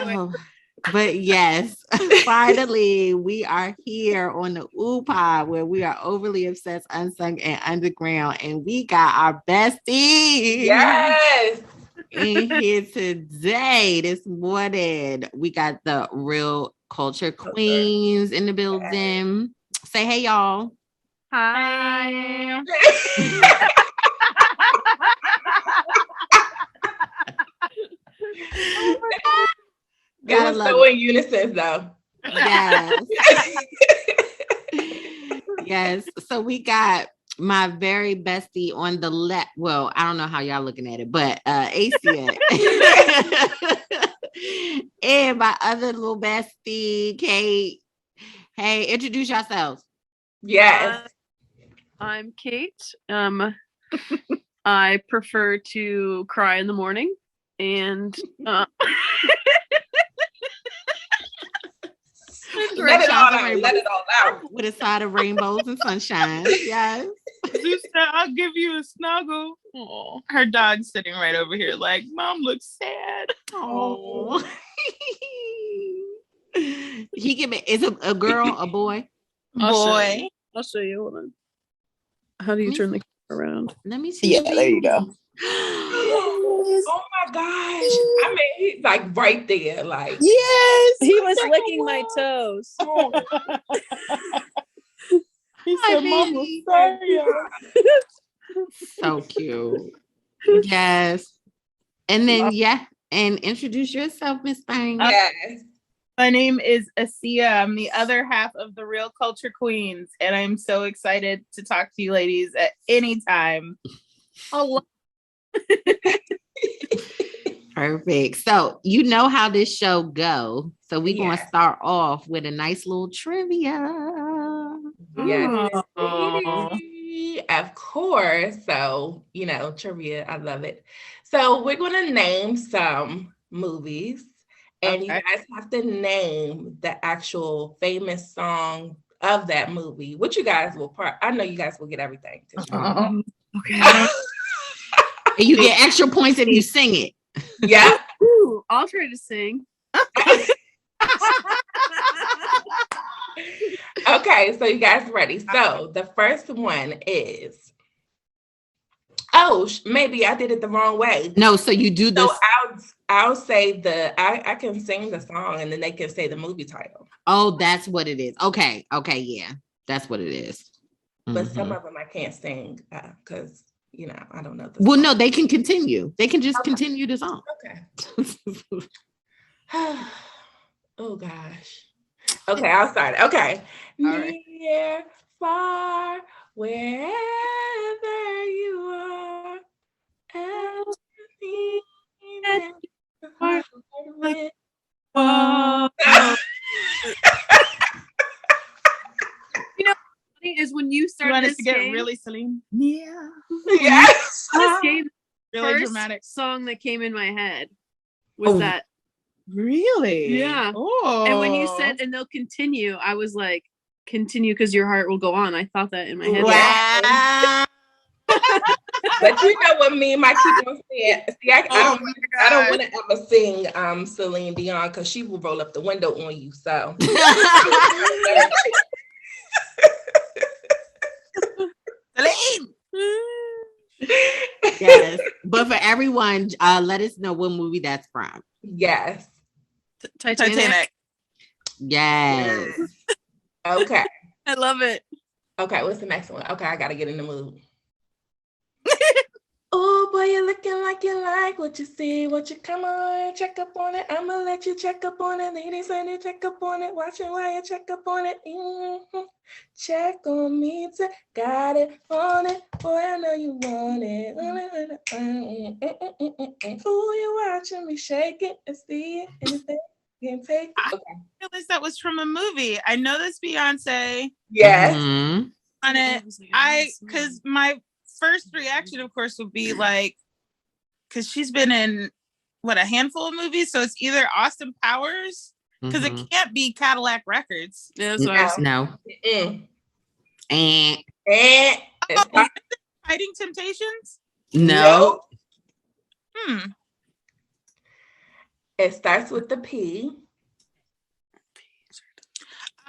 Oh, but yes, finally, we are here on the OOUU Pod where we are overly obsessed, unsung, and underground, and we got our bestie. Yes. In here today, this morning. We got the Real Culture Queens in the building. Say hey, y'all. Hi. It was so in unison, though. Yes. Yes. So we got my very bestie on the left. Well, I don't know how y'all looking at it, but Assia. And my other little bestie, Kait. Hey, introduce yourselves. Yes. I'm Kait. I prefer to cry in the morning and let it all out. With a side of rainbows and sunshine. Yes. Zeus said, I'll give you a snuggle. Oh, her dog's sitting right over here like, Mom looks sad. Oh. He give me, is it a girl, a boy? Boy. I'll show you. Hold on. How do you turn the camera around? Let me see. Yeah, there you go. Oh my gosh. I mean, he's like right there. Like, Yes. He was licking my toes. He said, Mama, sorry. So cute. Yes. And then, and introduce yourself, Miss Bang. yes. My name is Assia. I'm the other half of the Real Culture Queens, and I'm so excited to talk to you ladies at any time. Perfect. So you know how this show go. So we're going to start off with a nice little trivia. Yes. Oh. Of course. So, trivia. I love it. So we're going to name some movies. And you guys have to name the actual famous song of that movie, which you guys will I know you guys will get everything. Okay. And you get extra points if you sing it. Yeah. Ooh, I'll try to sing. Okay, so you guys ready? So the first one is, maybe I did it the wrong way. No, so you do this. So I'll say I can sing the song and then they can say the movie title. Oh, that's what it is. Okay, yeah, that's what it is. But some of them I can't sing because I don't know. Well, no, they can continue. They can just continue the song. Okay. Oh gosh. Okay, I'll start. Okay. Near, far, wherever you are, everything is when you start this to get game, really Celine. Yeah. Yes. This game, Really first dramatic song that came in my head was that. Really? Yeah. Oh. And when you said, and they'll continue, I was like, continue because your heart will go on. I thought that in my head. Wow. But you know what me and my keep on saying? See, I don't want to ever sing Celine Dion because she will roll up the window on you. So Celine. Yes, but for everyone, let us know what movie that's from. yes. Titanic. Yes. Okay. I love it. Okay, what's the next one? Okay, I gotta get in the mood. Oh boy, you're looking like you like what you see. What you come on, check up on it. I'ma let you check up on it. Ladies, when you check up on it, watching while you check up on it. Mm-hmm. Check on me, got it on it. Boy, I know you want it. Ooh, you watching me shake it and see it. Anything you can take. Okay. I realized that was from a movie. I know this Beyonce. Yes. Mm-hmm. On it. Because my first reaction, of course, would be like, because she's been in a handful of movies, so it's either Austin Powers, because it can't be Cadillac Records. Yeah, that's what I was saying. No. And Fighting Temptations? No. It starts with the P.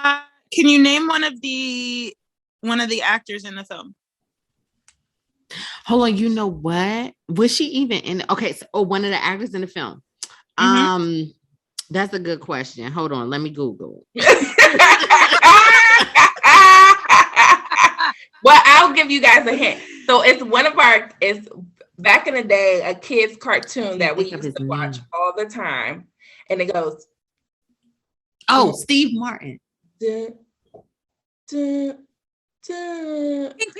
Can you name one of the actors in the film? Hold on, you know what? Was she even in? Okay, so one of the actors in the film. That's a good question. Hold on, let me Google. Well, I'll give you guys a hint. So it's back in the day, a kid's cartoon that we used to watch all the time. And it goes, Steve Martin. Pink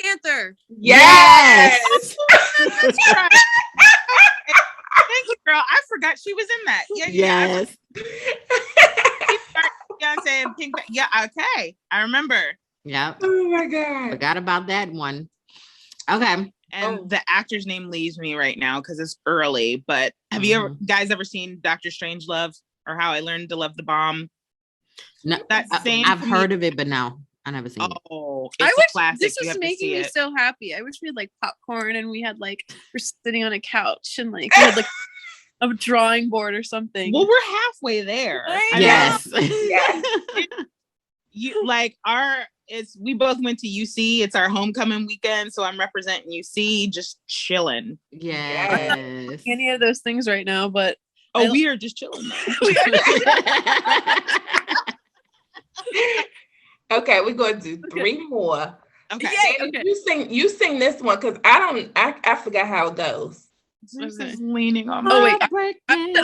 Panther. Yes. That's right. Thank you, girl. I forgot she was in that. Yes. Beyonce and Pink. Yeah. Okay. I remember. Yep. Oh my God. Forgot about that one. Okay. And the actor's name leaves me right now because it's early. But have you guys ever seen Dr. Strangelove or How I Learned to Love the Bomb? No, I've heard of it, but no, I never seen it. Oh, I wish classic. this was making me so happy. I wish we had like popcorn and we're sitting on a couch and like we had like a drawing board or something. Well, we're halfway there. Yes. We both went to UC. It's our homecoming weekend, so I'm representing UC, just chilling. Yes. Any of those things right now, but we are just chilling. Okay, we're going to do 3 more. Okay. Okay. You sing this one because I forgot how it goes. This is leaning on Oh, wait. I'm breaking.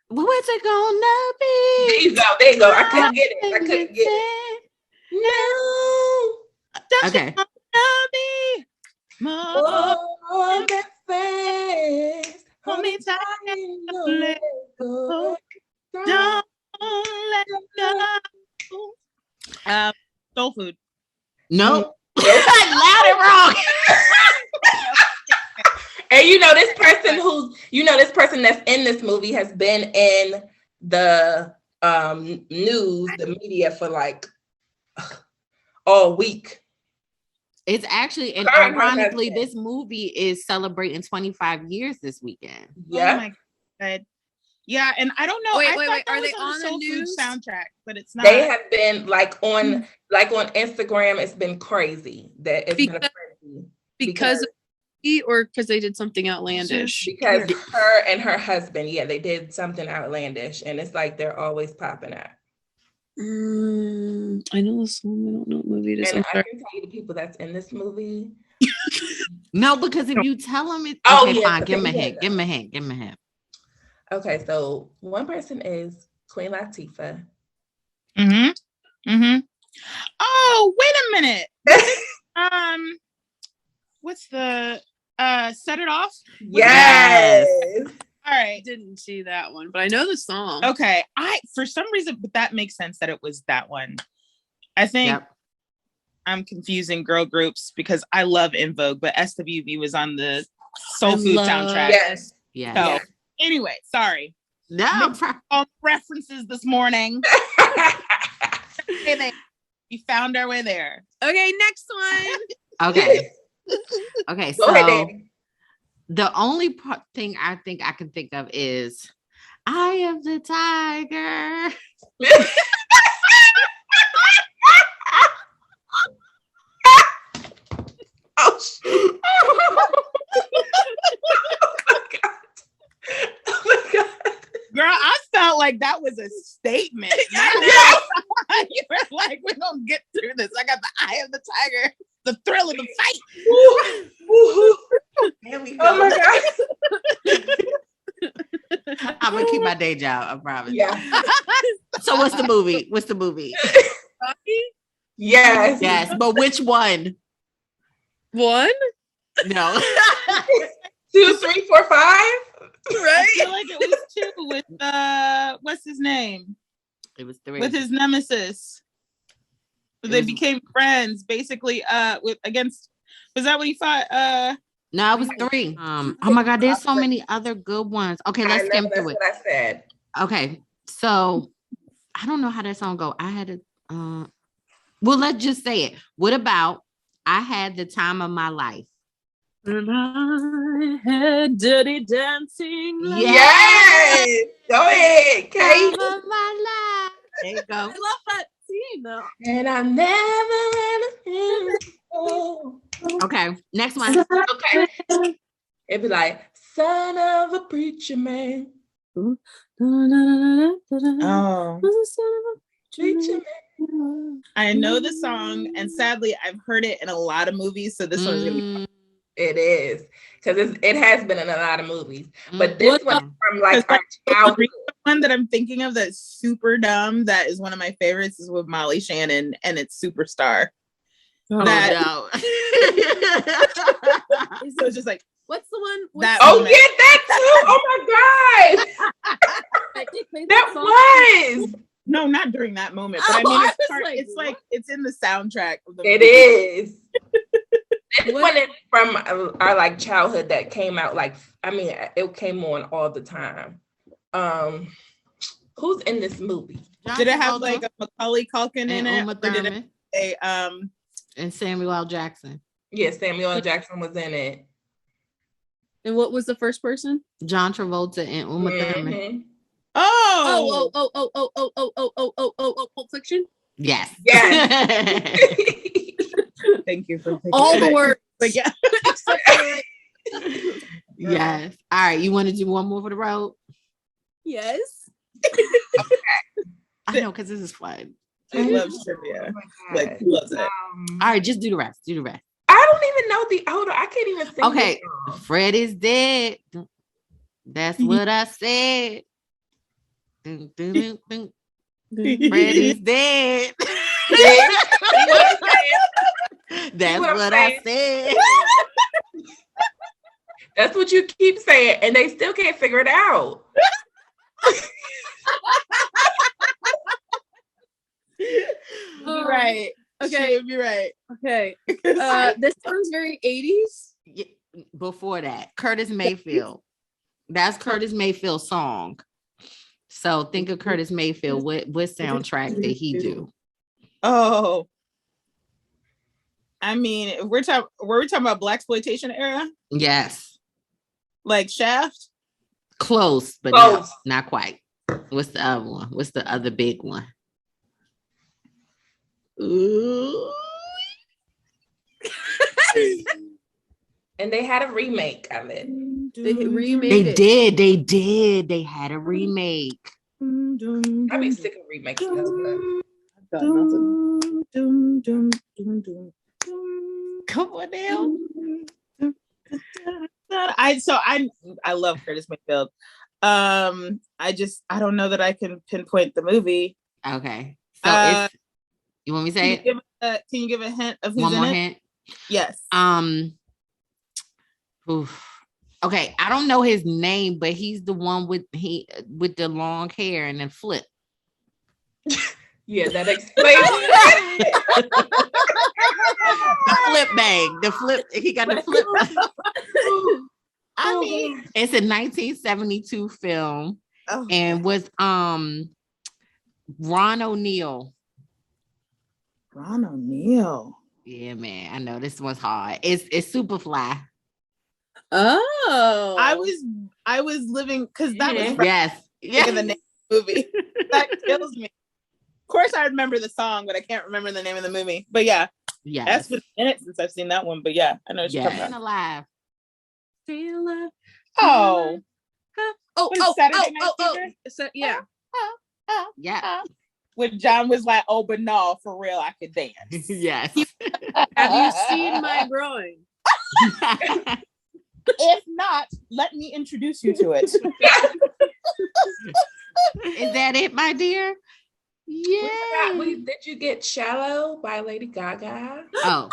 What's it gonna be? There you go. I couldn't get it. No. Okay. Oh, that face. Hold me tight. Don't let go. Don't let go. Soul Food. Nope. Loud and wrong. And this person that's in this movie has been in the news, the media for like all week. It's actually, and ironically, this movie is celebrating 25 years this weekend. Yeah. Oh my God. Yeah, and I don't know. Wait, Are they on the Soul Food news soundtrack? But it's not. They have been like on Instagram. It's been crazy. because they did something outlandish. Because her and her husband, they did something outlandish, and it's like they're always popping up. I know the song. I don't know what movie it is. And I can tell you the people that's in this movie. No, because if you tell them it's fine. Give them a hint. Okay, so one person is Queen Latifah. Oh, wait a minute. What's the Set It Off? Yes. All right. Didn't see that one, but I know the song. Okay. For some reason, but that makes sense that it was that one. I think I'm confusing girl groups because I love In Vogue, but SWV was on the Soul Food soundtrack. Yes. Yeah. So, anyway, sorry. No. All references this morning. We found our way there. Okay, next one. Okay. Go ahead, Danny. The only thing I think I can think of is Eye of the Tiger. Oh, shit. Oh my God. Girl, I felt like that was a statement. You were like, we're going to get through this. I got the Eye of the Tiger, the thrill of the fight. Here we go. Oh my God. I'm going to keep my day job, I promise. Yeah. So what's the movie? Yes, but which one? One? No. 2, 3, 4, 5. Right? I feel like it was 2 with what's his name? It was 3 with his nemesis. They became friends, basically. Was that what he fought? No, it was 3. Oh my God, there's so many other good ones. Okay, let's skim through it. What I said. Okay, so I don't know how that song go. I had to. Well, let's just say it. What about I Had the Time of My Life. And I had dirty dancing. Yes. Go ahead, Kate. Time of my life. There you go. I love that scene though. And I never ever. Okay, next one. Okay. It'd be like, son of a preacher man. Oh. Preacher man. I know the song, and sadly, I've heard it in a lot of movies. So this one's gonna be. It is, because it has been in a lot of movies. But this one from like our childhood. One that I'm thinking of that's super dumb, that is one of my favorites, is with Molly Shannon, and it's Superstar. Oh, that, no. So it's just like, what's the one? That oh, yeah, that too. Oh my God. That was. No, not during that moment, but I mean, it's like it's in the soundtrack of the movie. It is. This one is from our like childhood that came out like, I mean, it came on all the time. Who's in this movie? Did it have like a Macaulay Culkin in it? Uma Thurman. And Samuel L. Jackson. Yeah, Samuel L. Jackson was in it. And what was the first person? John Travolta and Uma Thurman. Oh, Pulp Fiction. Yes. Yes. Thank you for all the words. But yeah. Yes. All right. You want to do one more for the road? Yes. I know, because this is fun. She loves trivia. Like, loves it. All right, just do the rest. Do the rest. I don't even know hold on, I can't even sing. Okay. Fred is dead. That's what I said. Dun, dun, dun, dun. Fred is dead. That's what I said. That's what you keep saying, and they still can't figure it out. You're right. Okay, you're right. Okay. This sounds very 80s. Yeah, before that, Curtis Mayfield. That's Curtis Mayfield's song. So think of Curtis Mayfield. What soundtrack did he do? Oh, I mean, were we talking about blaxploitation era? Yes. Like Shaft? Close, but Close. No, not quite. What's the other one? What's the other big one? Ooh. And they had a remake of it. They remade They did. They had a remake. I'd be sick of remakes. Come on now. I love Curtis Mayfield. I don't know that I can pinpoint the movie. Okay. So you want me to say it? Can you give a hint of who's One in more it? hint? Yes. Okay, I don't know his name, but he's the one with the long hair and then flip. Yeah, that explains it. The flip bag. The flip. He got the flip. I mean, it's a 1972 film, and with Ron O'Neal. Ron O'Neal. Yeah, man. I know this one's hard. It's Superfly. Oh, I was living because that was yes. The name of the movie. That kills me. Of course, I remember the song, but I can't remember the name of the movie. But yeah, that's been a minute since I've seen that one. But yeah, I know what you're talking about. Alive. Still alive. Oh. Saturday Night Fever? So, yeah. Yeah. When John was like, "Oh, but no, for real, I could dance." Yes. Have you seen my groin? If not, let me introduce you to it. Is that it, my dear? Yeah. Did you get Shallow by Lady Gaga? Oh.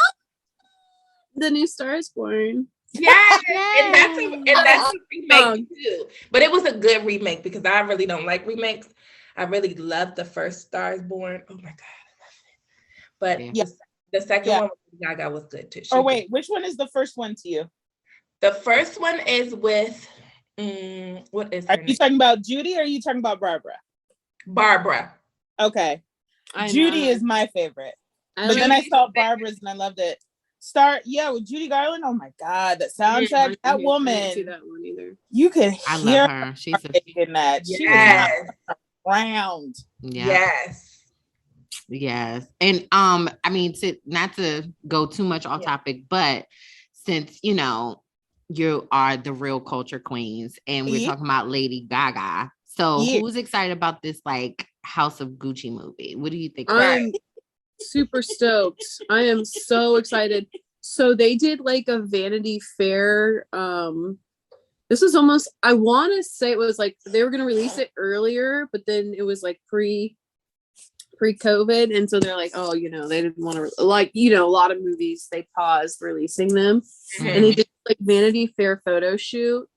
The New Star is Born. Yes. And that's a remake too. But it was a good remake because I really don't like remakes. I really loved the first Star is Born. Oh my God, I love it. But the second one with Gaga was good too. Wait, which one is the first one to you? The first one is with what is her name? You talking about Judy or are you talking about Barbara? Barbara. Okay. Judy is my favorite. But then I saw Barbara's and I loved it with Judy Garland. Oh my God, that soundtrack, that woman. I didn't see that one either. You can I hear love her. She's in that. Yes. She was not around. Yes. And I mean, not to go too much off topic, but since you are the real culture queens and we're talking about Lady Gaga, so who's excited about this like House of Gucci movie? What do you think? I'm super stoked. I am so excited. So they did like a Vanity Fair. This was almost, I want to say it was like they were going to release it earlier, but then it was like pre-COVID, and so they're like, oh, they didn't want to a lot of movies they paused releasing them, and they did like Vanity Fair photo shoot.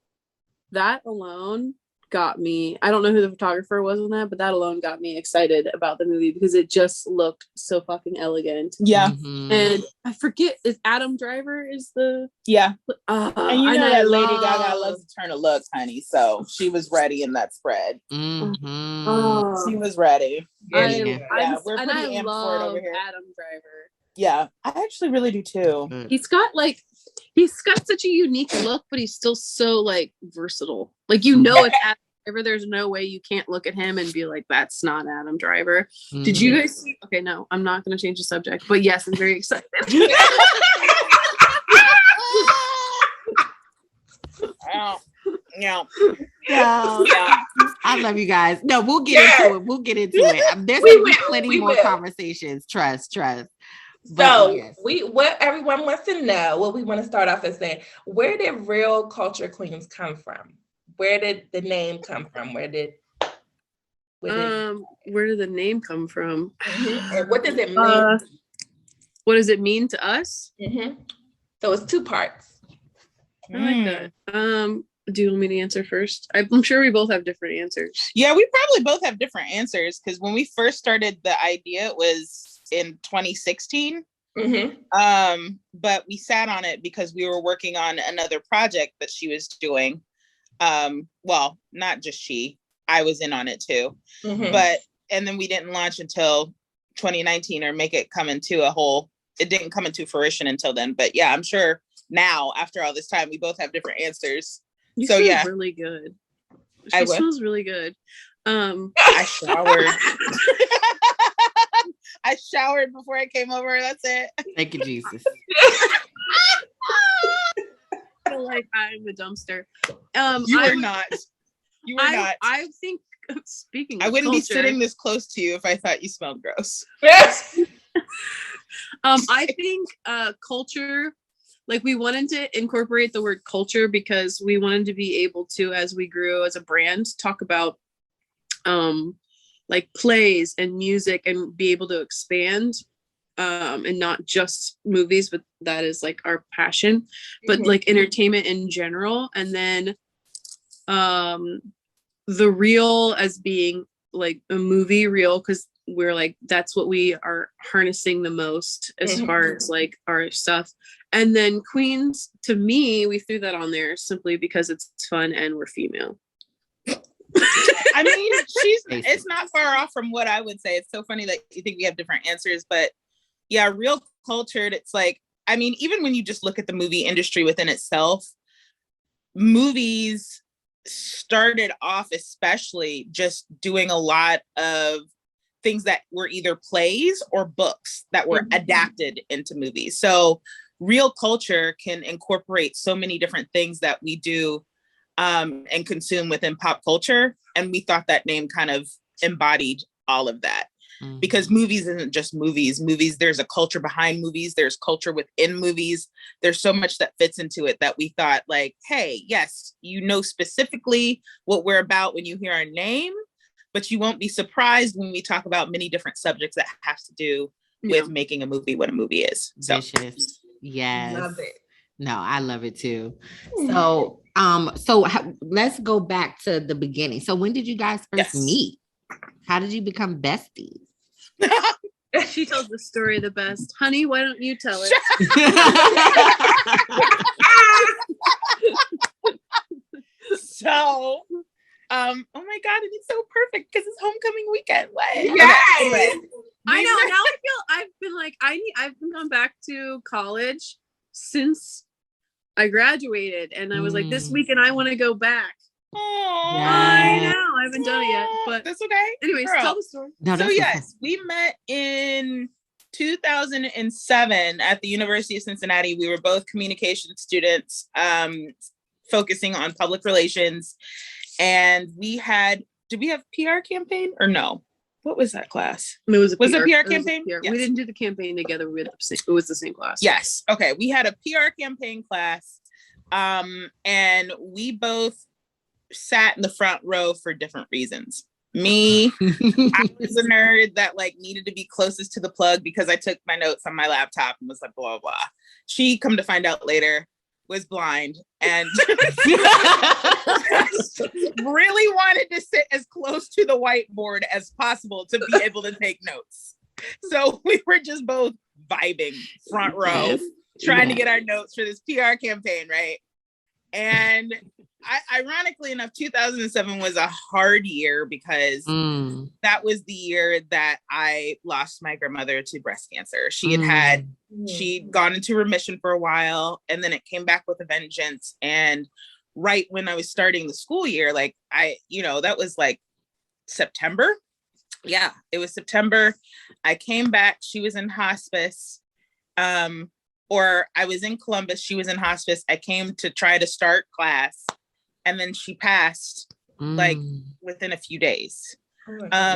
That alone got me, I don't know who the photographer was on that, but that alone got me excited about the movie because it just looked so fucking elegant. And I forget, is Adam Driver is the and that Lady Gaga loves to turn a look, honey, so she was ready in that spread. She was ready. We're pretty amped for it over here. Adam Driver. I actually really do too. He's got such a unique look, but he's still so like versatile. Like it's Adam Driver. There's no way you can't look at him and be like, that's not Adam Driver. Did you guys see? Okay, no, I'm not going to change the subject, but yes, I'm very excited. I love you guys. No, we'll get into it. There's gonna be plenty more conversations. Trust. So what everyone wants to know, what we want to start off is saying, where did real culture queens come from? Where did the name come from? Where did the name come from? And what does it mean? What does it mean to us? So it's two parts. I like that. Do you want me to answer first? I'm sure we both have different answers. Yeah, we probably both have different answers because when we first started the idea, it was in 2016. But we sat on it because we were working on another project that she was doing. Well, not just she, I was in on it too. And then we didn't launch until 2019 or make it come into it didn't come into fruition until then. But yeah, I'm sure now after all this time, we both have different answers. You smell really good. She smells really good. I showered. I showered before I came over. That's it. Thank you, Jesus. I feel like I'm a dumpster. You were not. I think, speaking of I wouldn't culture, be sitting this close to you if I thought you smelled gross. I think culture, like we wanted to incorporate the word culture because we wanted to be able to, as we grew as a brand, talk about like plays and music and be able to expand and not just movies, but that is like our passion, but like entertainment in general. And then the reel as being like a movie reel, because we're like, that's what we are harnessing the most as far as like our stuff. And then queens, to me, we threw that on there simply because it's fun and we're female. I mean, it's not far off from what I would say. It's so funny that you think we have different answers, but yeah, real cultured. It's like, I mean, even when you just look at the movie industry within itself, movies started off especially just doing a lot of things that were either plays or books that were adapted into movies. So real culture can incorporate so many different things that we do and consume within pop culture. And we thought that name kind of embodied all of that. Because movies isn't just movies. There's a culture behind movies. There's culture within movies. There's so much that fits into it that we thought like, hey, yes, you know specifically what we're about when you hear our name, but you won't be surprised when we talk about many different subjects that have to do with making a movie what a movie is. So. Yes. Love it. No, I love it too. So, let's go back to the beginning. So when did you guys first meet? How did you become besties? She tells the story the best. Honey, why don't you tell it? So, oh my God, and it's so perfect because it's homecoming weekend. Yes. I know. Now I feel I've been like I've been going back to college since I graduated, and I was like, this weekend I want to go back. Oh, I know. I haven't done it yet, but that's okay. Anyways, tell the story. No, so yes, we met in 2007 at the University of Cincinnati. We were both communication students, focusing on public relations, and did we have PR campaign or no? What was that class? It was a PR campaign? Yes. Yes. We didn't do the campaign together. It was the same class. Yes. Okay. We had a PR campaign class, and we both sat in the front row for different reasons. Me, I was a nerd that like needed to be closest to the plug because I took my notes on my laptop and was like, blah, blah, blah. She, come to find out later, was blind and really wanted to sit as close to the whiteboard as possible to be able to take notes. So we were just both vibing front row, trying to get our notes for this PR campaign, right? And ironically enough, 2007 was a hard year because that was the year that I lost my grandmother to breast cancer. She'd gone into remission for a while, and then it came back with a vengeance. And right when I was starting the school year, like that was like September. Yeah, it was September. I came back. She was in hospice. Or I was in Columbus. She was in hospice. I came to try to start class. And then she passed like within a few days.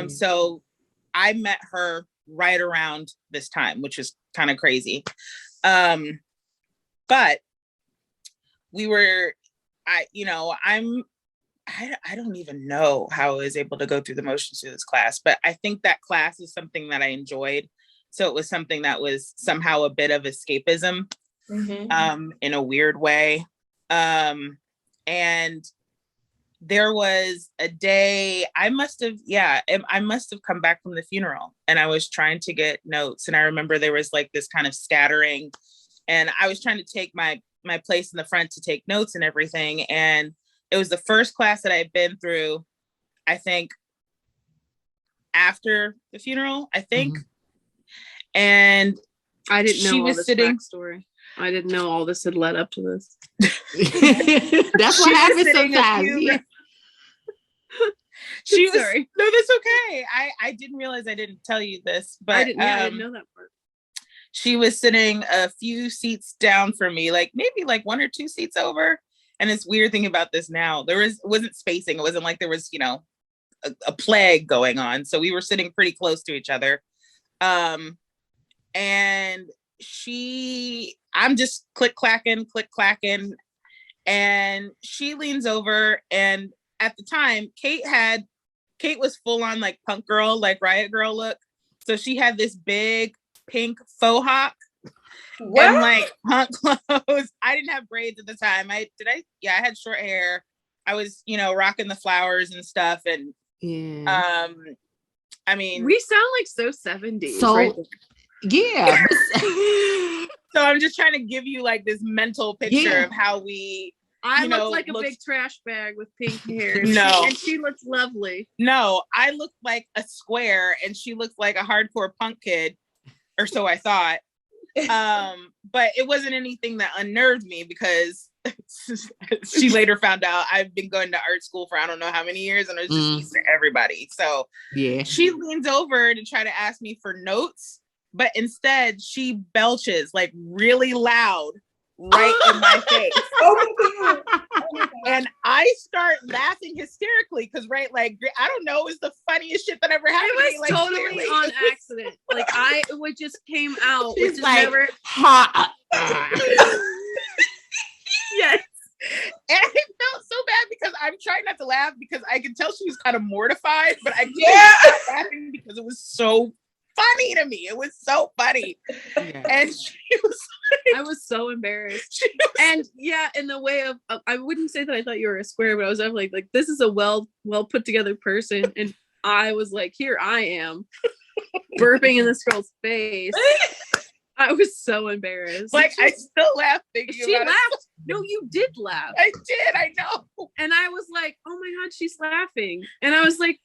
So I met her right around this time, which is kind of crazy. But we were, I don't even know how I was able to go through the motions through this class, but I think that class is something that I enjoyed. So it was something that was somehow a bit of escapism, in a weird way. And there was a day I must have come back from the funeral, and I was trying to get notes. And I remember there was like this kind of scattering, and I was trying to take my place in the front to take notes and everything. And it was the first class that I'd been through, I think, after the funeral, And I didn't know she all was this sitting. Backstory. I didn't know all this had led up to this. That's what happens sometimes. She was sorry. No, that's okay. I didn't realize I didn't tell you this, but I didn't know that part. She was sitting a few seats down from me, like maybe like one or two seats over. And it's weird thing about this now. It wasn't spacing. It wasn't like there was, a plague going on. So we were sitting pretty close to each other. And I'm just click clacking. And she leans over, and at the time, Kait was full on like punk girl, like riot girl look. So she had this big pink faux hawk and like punk clothes. I didn't have braids at the time. I had short hair. I was, rocking the flowers and stuff. And I mean, we sound like so 70s. So right? Yeah. So I'm just trying to give you like this mental picture of how we. I look like a big trash bag with pink hair. No. And she looks lovely. No, I look like a square and she looks like a hardcore punk kid, or so I thought. But it wasn't anything that unnerved me because she later found out I've been going to art school for I don't know how many years, and it was just used to everybody. So she leans over to try to ask me for notes, but instead she belches like really loud right in my face. Oh my God. And I start laughing hysterically because, right, like, I don't know, it's the funniest shit that ever happened to me. It was like, totally clearly. on accident. Like, it just came out. She's which is like, never... Yes. And I felt so bad because I'm trying not to laugh because I could tell she was kind of mortified, but I couldn't stop laughing because it was so funny to me. It was so funny. Yeah. And she was like, I was so embarrassed. And in the way of I wouldn't say that I thought you were a square, but I was definitely like this is a well put together person. And I was like, here I am burping in this girl's face. I was so embarrassed. Like, I still laugh thinking she about laughed. it. No, you did laugh. I did, I know. And I was like, oh my God, she's laughing. And I was like,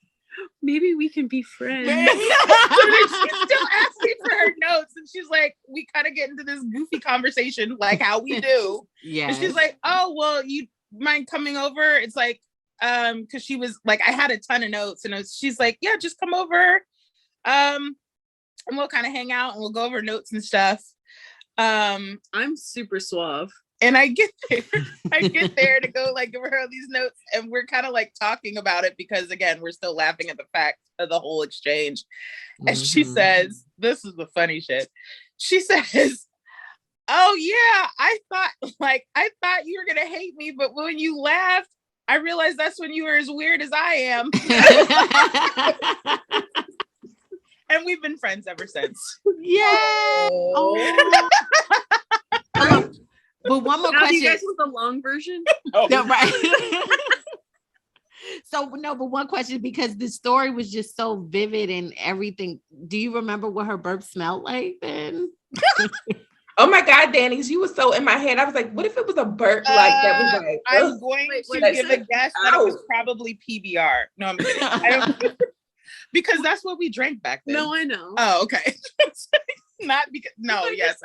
maybe we can be friends. So then she's still asking for her notes, and she's like, we kind of get into this goofy conversation, like how we do. Yeah. And she's like, oh, well, you mind coming over? It's like, because she was like, I had a ton of notes, and she's like, yeah, just come over. And we'll kind of hang out and we'll go over notes and stuff. I'm super suave. And I get there to go like give her all these notes, and we're kind of like talking about it because again, we're still laughing at the fact of the whole exchange. And she says, this is the funny shit. She says, oh yeah, I thought you were gonna hate me, but when you laughed, I realized that's when you were as weird as I am. And we've been friends ever since. Yeah. Oh. But one more question. You guys want the long version? Oh. No, right. But one question, because the story was just so vivid and everything. Do you remember what her burp smelled like then? Oh my God, Danny, you were so in my head. I was like, what if it was a burp that was like? I'm going to give a guess that it was probably PBR. No, I'm kidding. Because that's what we drank back then. No, I know. Oh, okay. Not because. No, yes.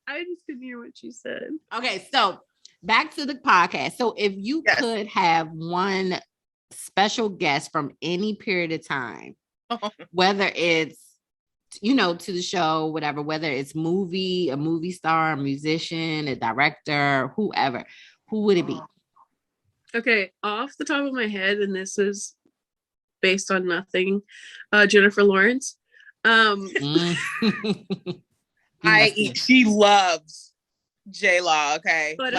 I just couldn't hear what you said. Okay, so back to the podcast. So if you could have one special guest from any period of time, whether it's, to the show, whatever, whether it's a movie star, a musician, a director, whoever, who would it be? Okay, off the top of my head, and this is based on nothing, Jennifer Lawrence. She loves J-Law, okay? But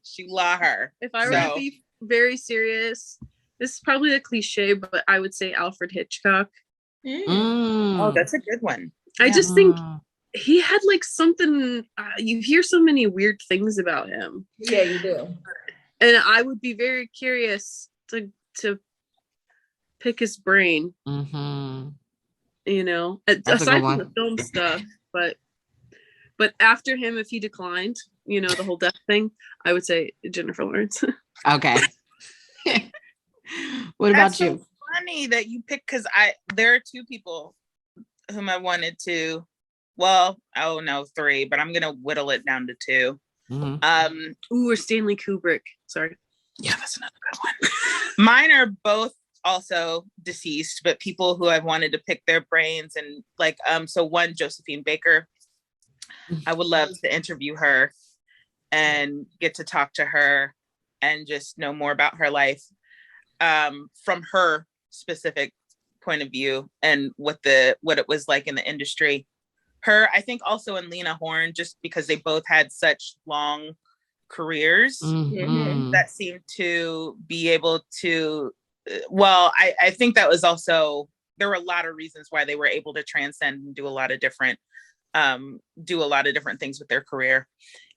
She love her. If I were to be very serious, this is probably a cliche, but I would say Alfred Hitchcock. Oh, that's a good one. I just think he had like something, you hear so many weird things about him. Yeah, you do. And I would be very curious to pick his brain. Mm-hmm. Aside from the film stuff, but after him, if he declined, the whole death thing, I would say Jennifer Lawrence. Okay. What about you? So funny that you picked, because there are two people whom I wanted to. Well, three, but I'm gonna whittle it down to two. Mm-hmm. Or Stanley Kubrick. Sorry. Yeah, that's another good one. Mine are both also deceased, but people who I've wanted to pick their brains, and so one, Josephine Baker. I would love to interview her and get to talk to her and just know more about her life from her specific point of view and what it was like in the industry. Her, I think also, and Lena Horne, just because they both had such long careers that seemed to be able to, I think that was also, there were a lot of reasons why they were able to transcend and do a lot of different things with their career.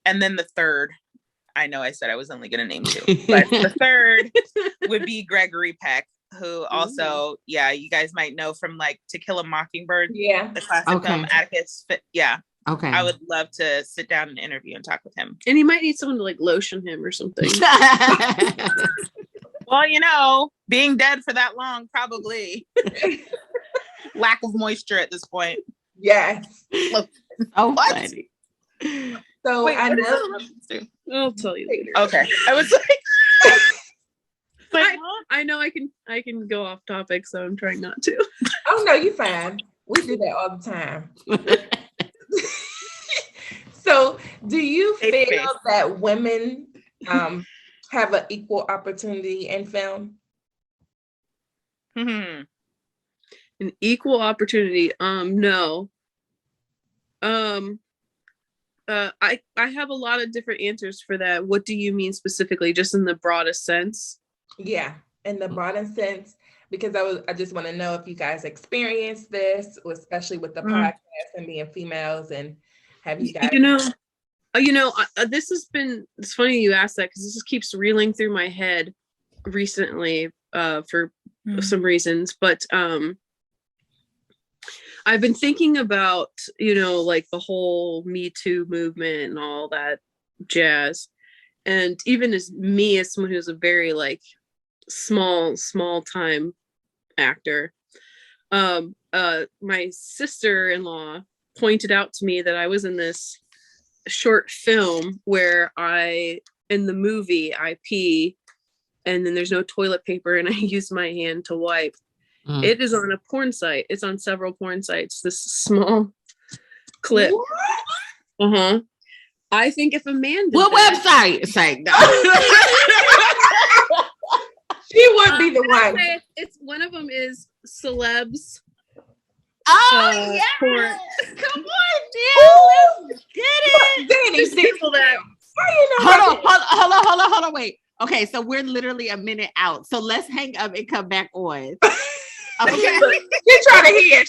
And then the third, I know I said I was only going to name two, but the third would be Gregory Peck, who also, you guys might know from like To Kill a Mockingbird, the classic film Atticus. Okay, I would love to sit down and interview and talk with him. And he might need someone to like lotion him or something. Well, being dead for that long, probably lack of moisture at this point. Yes. Oh, funny. So wait, I know. I'll tell you later. Okay. I was like, I know I can go off topic, so I'm trying not to. Oh no, you're fine. We do that all the time. So do you feel that women have an equal opportunity in film? An equal opportunity? No. I have a lot of different answers for that. What do you mean specifically, just in the broadest sense? Yeah, in the broadest sense, because I just want to know if you guys experienced this, especially with the podcast and being females, and have you guys? This has been. It's funny you asked that, because this just keeps reeling through my head recently for some reasons, but I've been thinking about, like the whole Me Too movement and all that jazz. And even as someone who's a very like small time actor. My sister-in-law pointed out to me that I was in this short film where in the movie, I pee and then there's no toilet paper and I use my hand to wipe. It is on a porn site. It's on several porn sites. This small clip. I think if a man did what website? It's like, no. She would be the one. It's one of them is celebs. Oh yeah, porn. Come on, let's get it. Danny, that. Hold on, wait. Okay, so we're literally a minute out. So let's hang up and come back on. Okay. She trying to hear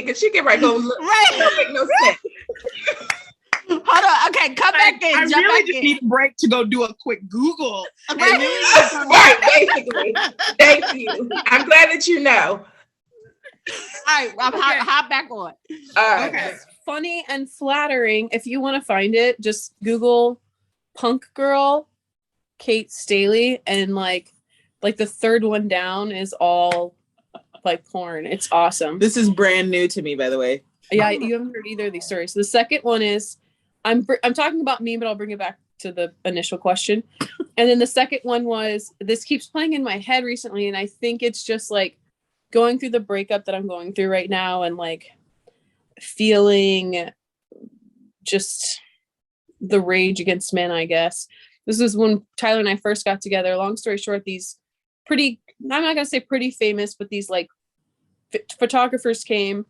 because she can go look. Right. That make no sense. Hold on. Okay, come back in. I Jump really back just in. need a break to go do a quick Google. Right, basically. Thank you. I'm glad that you know. All right, hop back on. Okay. It's funny and flattering. If you want to find it, just Google punk girl Kait Staley, and like the third one down is all like porn. It's awesome. This is brand new to me, by the way. Yeah, you haven't heard either of these stories. So the second one is I'm talking about me, but I'll bring it back to the initial question. And then the second one was, this keeps playing in my head recently, and I think it's just like going through the breakup that I'm going through right now and like feeling just the rage against men, I guess. This is when Tyler and I first got together. Long story short, these pretty, I'm not going to say pretty famous, but these like photographers came,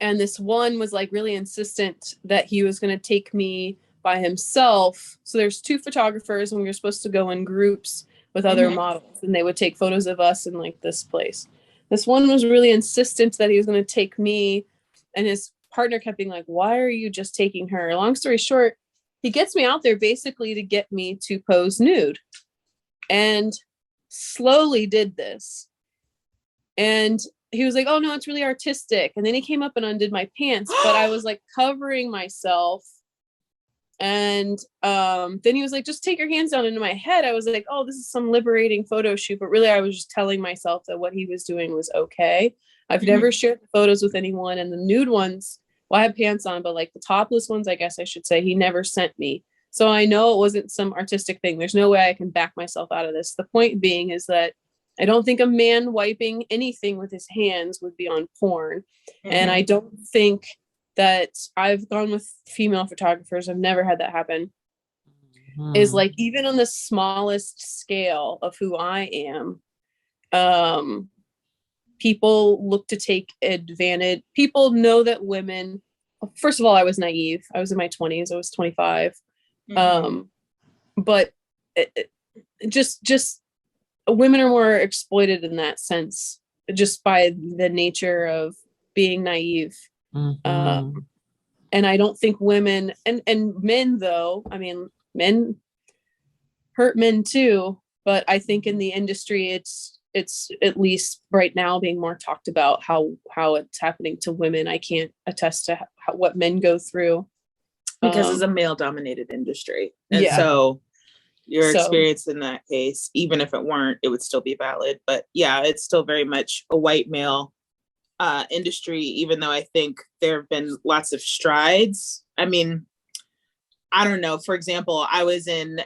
and this one was like really insistent that he was going to take me by himself. So there's two photographers and we were supposed to go in groups with other models, and they would take photos of us in like this place. This one was really insistent that he was going to take me, and his partner kept being like, why are you just taking her? Long story short, he gets me out there basically to get me to pose nude, and slowly did this. And he was like, oh no, it's really artistic. And then he came up and undid my pants, but I was like covering myself. And then he was like, just take your hands down. Into my head, I was like, oh, this is some liberating photo shoot. But really, I was just telling myself that what he was doing was okay. I've never shared the photos with anyone. And the nude ones, well, I had pants on, but like the topless ones, I guess I should say, he never sent me. So I know it wasn't some artistic thing. There's no way I can back myself out of this. The point being is that I don't think a man wiping anything with his hands would be on porn. And I don't think that I've gone with female photographers. I've never had that happen. Is like, even on the smallest scale of who I am, people look to take advantage. People know that women, first of all, I was naive. I was in my 20s. I was 25. But just women are more exploited in that sense, just by the nature of being naive. And I don't think women and men, though, I mean, men hurt men too, but I think in the industry, it's at least right now being more talked about how it's happening to women. I can't attest to what men go through. Because it's a male-dominated industry. And so your experience in that case, even if it weren't, it would still be valid. But yeah, it's still very much a white male industry, even though I think there have been lots of strides. I mean, I don't know. For example, I was in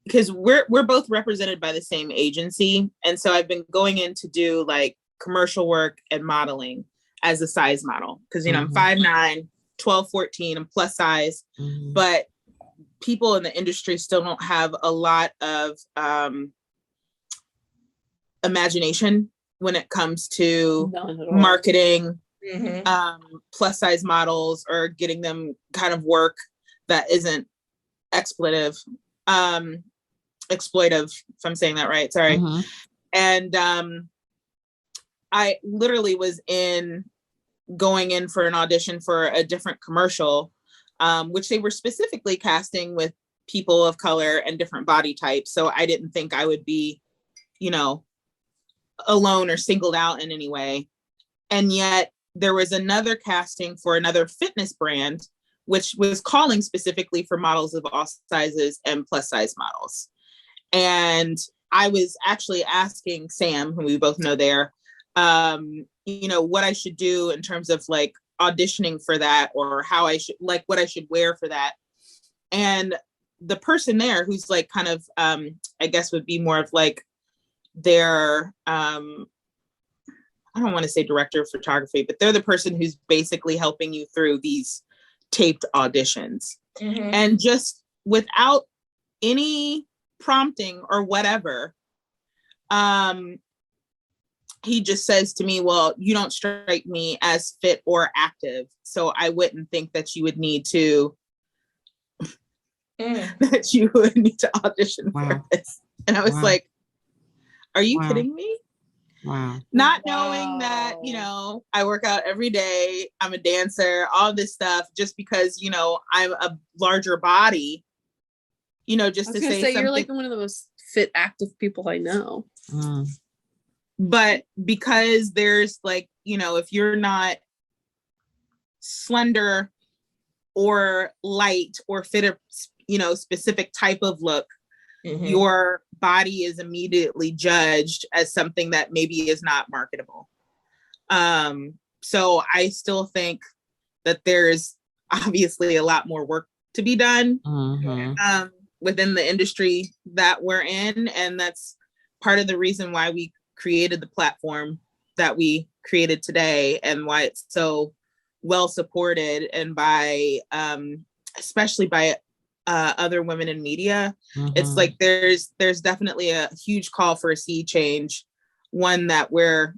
because we're both represented by the same agency. And so I've been going in to do like commercial work and modeling as a size model. Cause you know, I'm 5'9", 12, 14, I'm plus size, but people in the industry still don't have a lot of imagination when it comes to marketing plus size models or getting them kind of work that isn't exploitive, if I'm saying that right, sorry. And I literally was going in for an audition for a different commercial, which they were specifically casting with people of color and different body types. So I didn't think I would be, you know, alone or singled out in any way. And yet there was another casting for another fitness brand which was calling specifically for models of all sizes and plus size models. And I was actually asking Sam, who we both know there, you know, what I should do in terms of like auditioning for that, or how I should, like, what I should wear for that. And the person there who's like kind of, I guess would be more of like their, I don't want to say director of photography, but they're the person who's basically helping you through these taped auditions. And just without any prompting or whatever, he just says to me, well, you don't strike me as fit or active, so I wouldn't think that you would need to that you would need to audition for this. And I was like, are you kidding me? Not knowing that, you know, I work out every day, I'm a dancer, all this stuff, just because, you know, I'm a larger body, you know, just to say something. You're like one of the most fit, active people I know. But because there's like, you know, if you're not slender or light or fit a, you know, specific type of look, your body is immediately judged as something that maybe is not marketable. So I still think that there's obviously a lot more work to be done within the industry that we're in. And that's part of the reason why we created the platform that we created today, and why it's so well supported, and by especially by other women in media. It's like there's definitely a huge call for a sea change, one that we're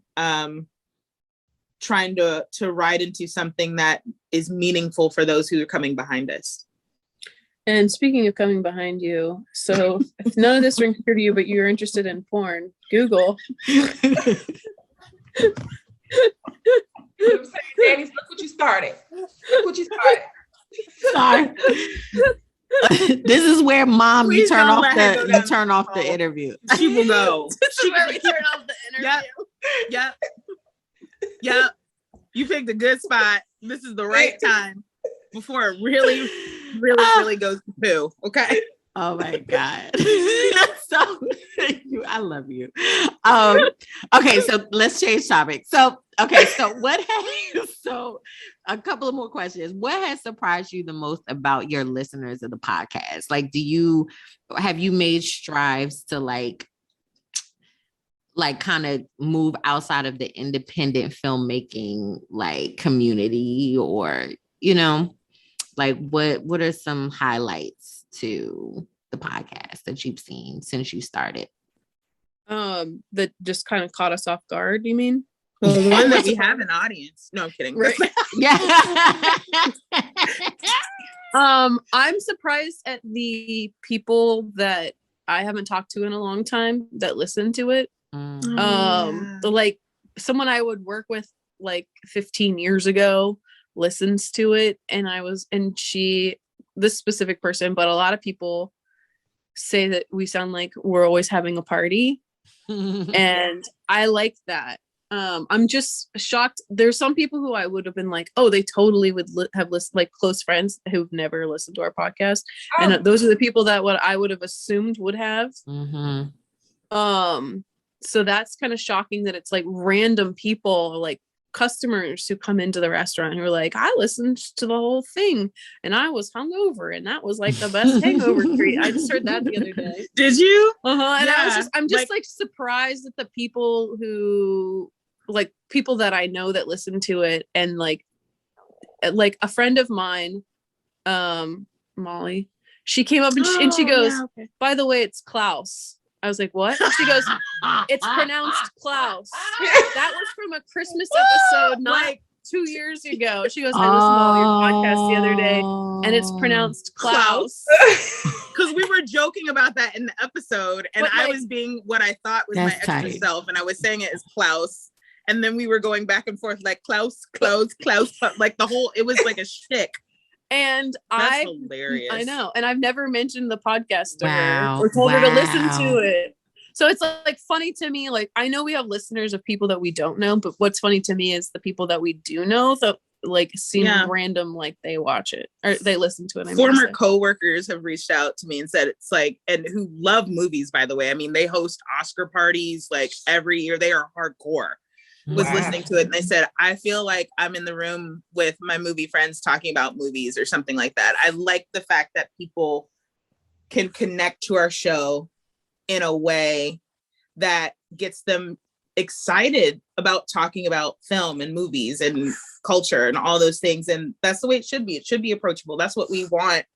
trying to ride into something that is meaningful for those who are coming behind us. And speaking of coming behind you, so if none of this rings true to you, but you're interested in porn, Google. Danny, look what you started. Look what you started. Sorry. This is where mom, you turn off the interview. She will go. This is where we turn off the interview. Yep. You picked a good spot. This is the right time before it really goes to poo. Okay. Oh my God. So I love you. Okay, so let's change topic. So a couple of more questions. What has surprised you the most about your listeners of the podcast? Like, have you made strives to like kind of move outside of the independent filmmaking like community, or, you know, like what are some highlights to the podcast that you've seen since you started? That just kind of caught us off guard, you mean? Well, the one that we have an audience. No, I'm kidding. Right. Yeah. I'm surprised at the people that I haven't talked to in a long time that listen to it. Like someone I would work with like 15 years ago listens to it, and this specific person, but a lot of people say that we sound like we're always having a party. And I like that. I'm just shocked. There's some people who I would have been like, oh, they totally would have listened, like close friends who've never listened to our podcast. And those are the people that what I would have assumed would have. So that's kind of shocking that it's like random people, like customers who come into the restaurant who are like, I listened to the whole thing and I was hungover and that was like the best hangover treat. I just heard that the other day. Did you? And I'm just like surprised at the people who, like, people that I know that listen to it, and like a friend of mine, Molly, she came up and she goes, okay, by the way, it's Klaus. I was like, what? And she goes, it's pronounced Klaus. That was from a Christmas episode, not 2 years ago. She goes, I listened to all your podcasts the other day, and it's pronounced Klaus. Because we were joking about that in the episode, and I was being what I thought was my extra self, and I was saying it as Klaus. And then we were going back and forth like Klaus, like the whole, it was like a shtick. And that's hilarious. I know. And I've never mentioned the podcast to her or told her to listen to it. So it's like funny to me. Like, I know we have listeners of people that we don't know, but what's funny to me is the people that we do know. So like seem random, like they watch it or they listen to it. Former coworkers have reached out to me and said it's like, and who love movies, by the way. I mean, they host Oscar parties like every year. They are hardcore. Was listening to it and they said, I feel like I'm in the room with my movie friends talking about movies or something like that. I like the fact that people can connect to our show in a way that gets them excited about talking about film and movies and culture and all those things. And that's the way it should be. It should be approachable. That's what we want,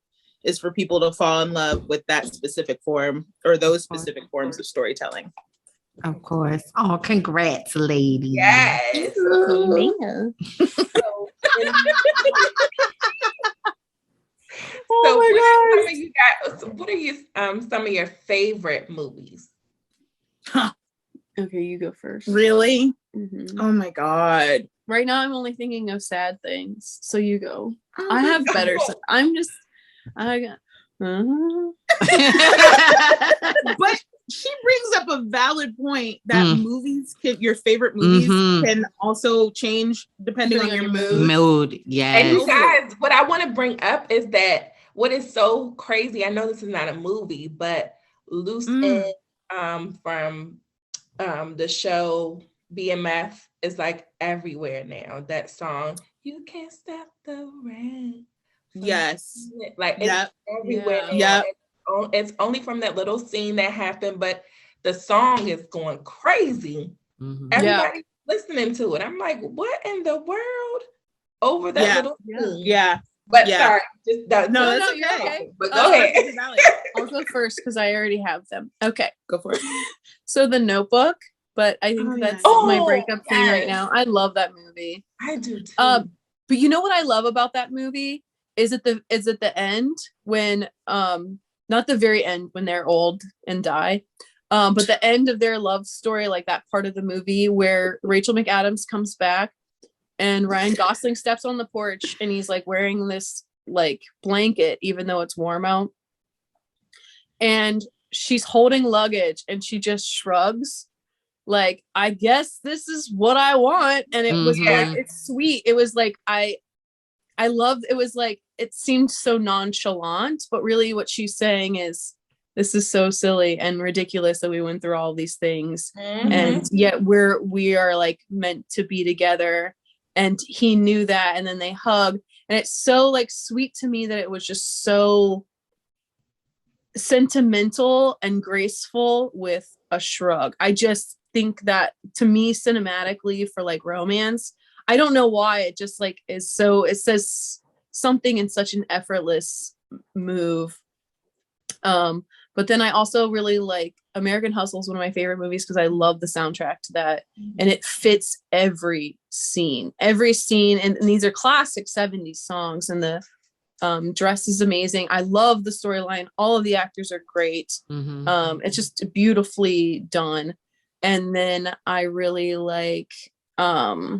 is for people to fall in love with that specific form or those specific forms of storytelling. Of course. Oh, congrats, lady. Yes. Oh what are some of your favorite movies? Huh. Okay, you go first. Really? Mm-hmm. Oh my God. Right now I'm only thinking of sad things. So you go. I have better. I got. But she brings up a valid point that movies your favorite movies can also change depending on your mood. Yes. And you guys, what I want to bring up is that what is so crazy, I know this is not a movie, but Loose End from the show BMF is like everywhere now. That song, You Can't Stop the Rain. Yes. Like it's everywhere now. Yeah. It's only from that little scene that happened, but the song is going crazy. Everybody's listening to it. I'm like, what in the world? Over that little scene. Yeah. But sorry, just that's okay. But go ahead. I'll go first because I already have them. Okay, go for it. So The Notebook, but I think that's my breakup theme right now. I love that movie. I do too. But you know what I love about that movie is at the end when not the very end when they're old and die, but the end of their love story, like that part of the movie where Rachel McAdams comes back and Ryan Gosling steps on the porch and he's like wearing this like blanket, even though it's warm out. And she's holding luggage and she just shrugs like, I guess this is what I want. And it was like, it's sweet. It was like, I loved, it was like, it seemed so nonchalant, but really what she's saying is, this is so silly and ridiculous that we went through all these things. And yet we are like meant to be together. And he knew that. And then they hug. And it's so like sweet to me that it was just so sentimental and graceful with a shrug. I just think that to me, cinematically, for like romance, I don't know why it just like is so, it says something in such an effortless move. But then I also really like American Hustle is one of my favorite movies because I love the soundtrack to that. And it fits every scene. And these are classic 70s songs. And the dress is amazing. I love the storyline. All of the actors are great. It's just beautifully done. And then I really like, I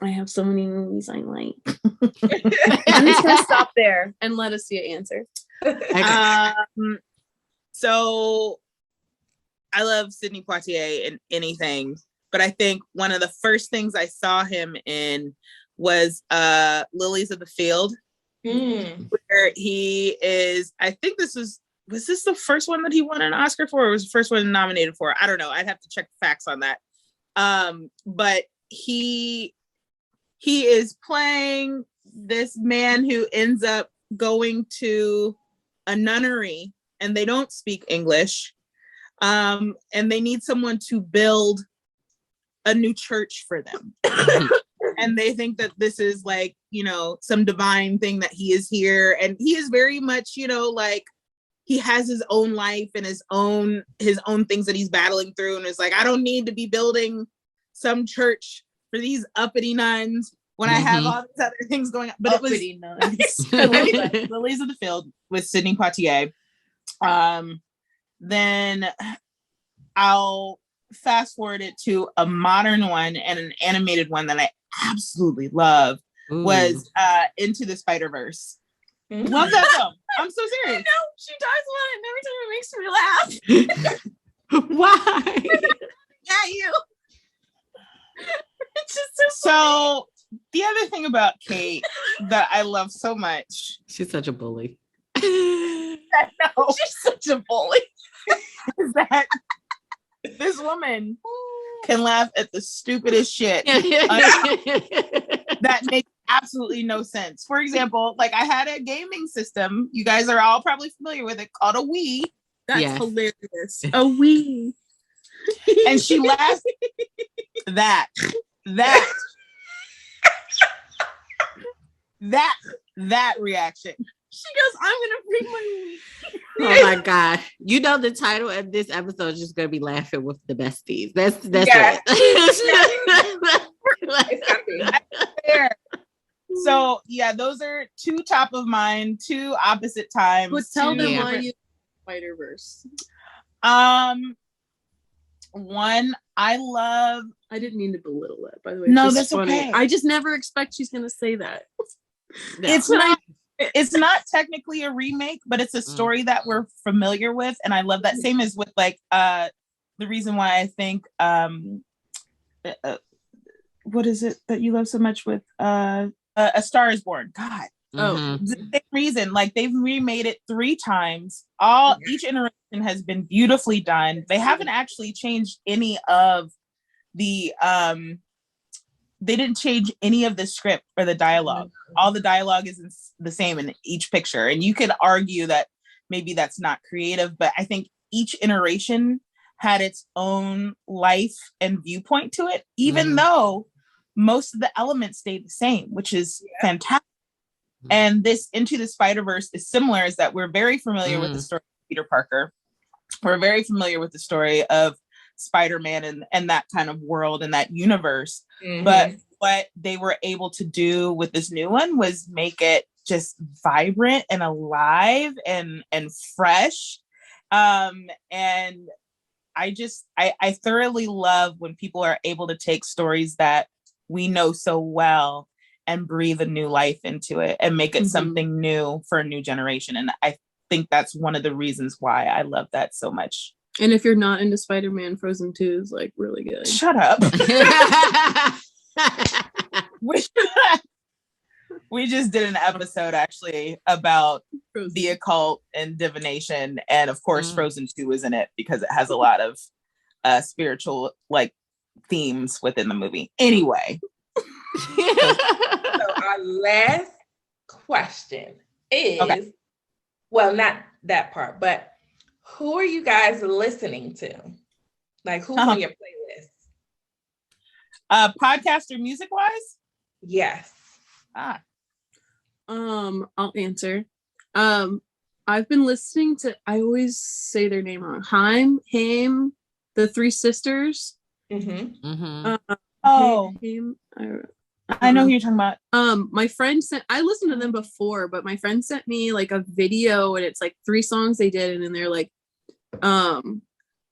have so many movies I like. I'm just gonna stop there and let us see an answer. So I love Sidney Poitier in anything, but I think one of the first things I saw him in was Lilies of the Field, where he is, I think was this the first one that he won an Oscar for, or was the first one nominated for? I don't know. I'd have to check the facts on that. But he is playing this man who ends up going to a nunnery and they don't speak English. And they need someone to build a new church for them. And they think that this is like, some divine thing that he is here. And he is very much, like he has his own life and his own things that he's battling through. And it's like, I don't need to be building some church for these uppity nuns when I have all these other things going on. But uppity nuns. Lilies of the Field with Sidney Poitier. Then I'll fast forward it to a modern one and an animated one that I absolutely love was Into the Spider-Verse. Love that film. I'm so serious. I know, she talks about it and every time it makes me laugh. Why? Yeah, you. It's just so the other thing about Kait that I love so much. She's such a bully. I know, she's such a bully. Is that this woman can laugh at the stupidest shit that makes absolutely no sense. For example, like I had a gaming system. You guys are all probably familiar with it, called a Wii. That's hilarious. A Wii. And she laughed. That reaction. She goes, I'm gonna bring my Wii. Oh my God. You know the title of this episode is just gonna be laughing with the besties. That's it. So yeah, those are two top of mind, two opposite times. But tell them why you Spider-Verse. One, I didn't mean to belittle that, by the way. No, that's funny. Okay. I just never expect she's gonna say that. No. It's not technically a remake, but it's a story that we're familiar with, and I love that. Same as with like the reason why I think what is it that you love so much with A Star Is Born? God. The same reason, like they've remade it 3 times. Each iteration has been beautifully done. They haven't actually changed any of the they didn't change any of the script or the dialogue. All the dialogue is the same in each picture. And you could argue that maybe that's not creative, but I think each iteration had its own life and viewpoint to it, even though most of the elements stayed the same, which is fantastic. And this Into the Spider-Verse is similar, is that we're very familiar with the story of Peter Parker. We're very familiar with the story of Spider-Man and that kind of world and that universe. But what they were able to do with this new one was make it just vibrant and alive and fresh. And I thoroughly love when people are able to take stories that we know so well and breathe a new life into it and make it something new for a new generation. And I think that's one of the reasons why I love that so much. And if you're not into Spider-Man, Frozen 2 is like really good. Shut up. We just did an episode actually about Frozen. The occult and divination. And of course, Frozen 2 is in it because it has a lot of spiritual like themes within the movie. Anyway. So our last question is, well, not that part, but who are you guys listening to? Like who's on your playlist? Podcast or music wise? Yes. I'll answer. I've been listening to, I always say their name wrong. Haim, the 3 sisters. I know who you're talking about. My friend I listened to them before, but my friend sent me like a video and it's like 3 songs they did, and then they're like,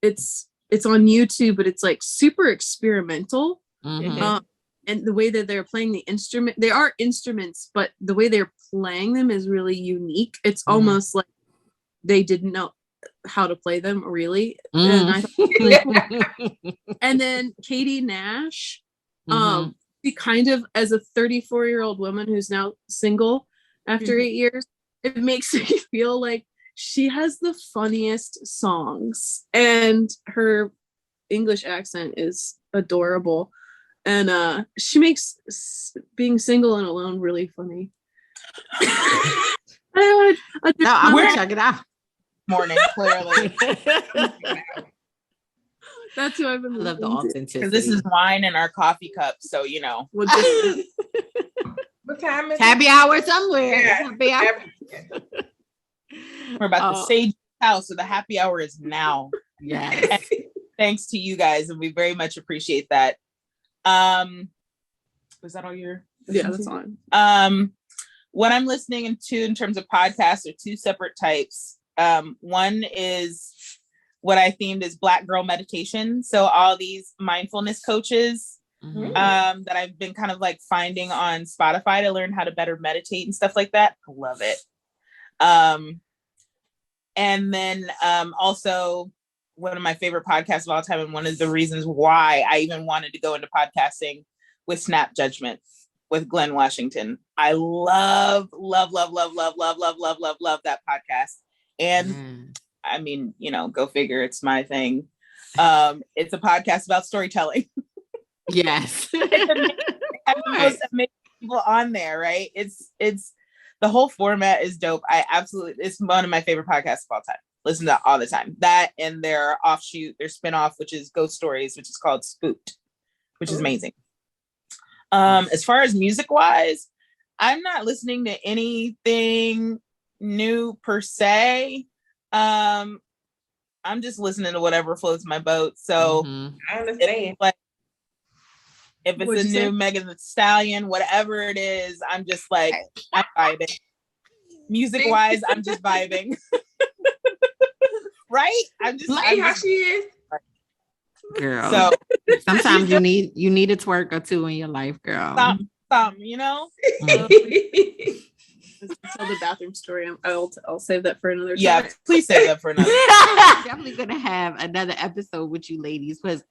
it's on YouTube, but it's like super experimental. And the way that they're playing the instrument, they are instruments, but the way they're playing them is really unique. It's almost like they didn't know how to play them really. And then Katie Nash, she kind of, as a 34-year-old woman who's now single after 8 years, it makes me feel like she has the funniest songs and her English accent is adorable. And she makes being single and alone really funny. I'm gonna check it out. Morning, clearly. That's who I've been. I love the authenticity. Because this is wine in our coffee cup, so you know. What time is happy hour somewhere? Yeah. Happy hour. We're about to sage the house, so the happy hour is now. Yes. Thanks to you guys, and we very much appreciate that. Was that all your? Yeah, that's fine. What I'm listening to in terms of podcasts are 2 separate types. One is what I themed as Black Girl Meditation. So all these mindfulness coaches that I've been kind of like finding on Spotify to learn how to better meditate and stuff like that. I love it. And then also one of my favorite podcasts of all time, and one of the reasons why I even wanted to go into podcasting, with Snap Judgment with Glenn Washington. I love that podcast. And I mean, you know, go figure, it's my thing. It's a podcast about storytelling. Yes. It's the most amazing people on there, right? It's the whole format is dope. It's one of my favorite podcasts of all time. Listen to that all the time. That and their offshoot, their spinoff, which is Ghost Stories, which is called Spooked, which is amazing. As far as music wise, I'm not listening to anything new per se. I'm just listening to whatever floats my boat. So I understand. If it's a new Megan Thee Stallion, whatever it is, I'm just like, I'm vibing. Music wise, I'm just vibing. Right? I'm just like how she is. Girl. So sometimes you need a twerk or two in your life, girl. Some, you know? Tell the bathroom story. I'll save that for another time. Yeah, please save that for another time. Definitely gonna have another episode with you ladies because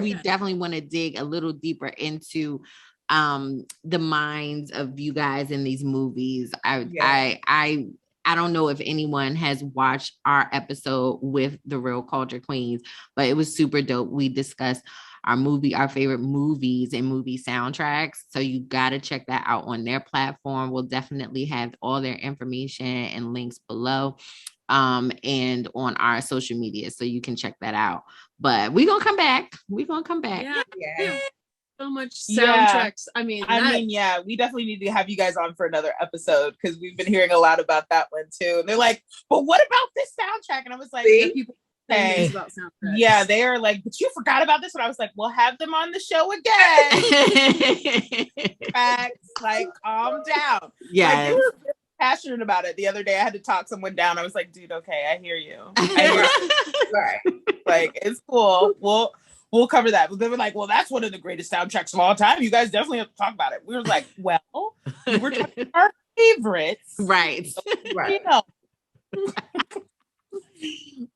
we definitely want to dig a little deeper into the minds of you guys in these movies. I don't know if anyone has watched our episode with the Real Culture Queens, but it was super dope. We discussed our favorite movies and movie soundtracks. So you got to check that out on their platform. We'll definitely have all their information and links below and on our social media. So you can check that out. But we're going to come back. Yeah. So much soundtracks. I mean, we definitely need to have you guys on for another episode because we've been hearing a lot about that one too. And they're like, but what about this soundtrack? And I was like, people say, yeah, they are like, but you forgot about this one. I was like, well, have them on the show again. Facts, like, calm down. Yeah. Like, they were really passionate about it. The other day I had to talk someone down. I was like, dude, okay, I hear you. Right. Like, it's cool. We'll cover that. But they were like, well, that's one of the greatest soundtracks of all time. You guys definitely have to talk about it. We were like, well, we're talking about our favorites. Right. So, right. You know.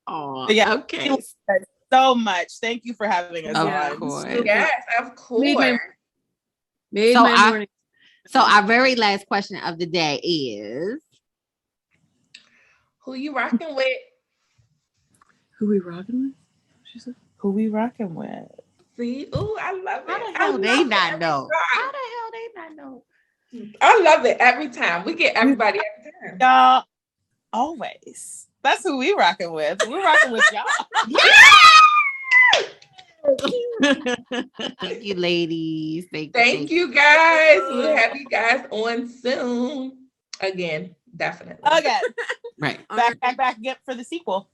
Oh, yeah. Okay. Thank you so much. Thank you for having us on. Yes, of course. Made my morning. So our very last question of the day is, who you rocking with? Who we rocking with? She said. Who we rocking with? See, I love it. How the hell they not know? I love it every time. We get everybody every time. Y'all, always. That's who we rocking with. We're rocking with y'all. Thank you, ladies. Thank you, guys. We'll have you guys on soon. Again, definitely. Again. Right. Back, get for the sequel.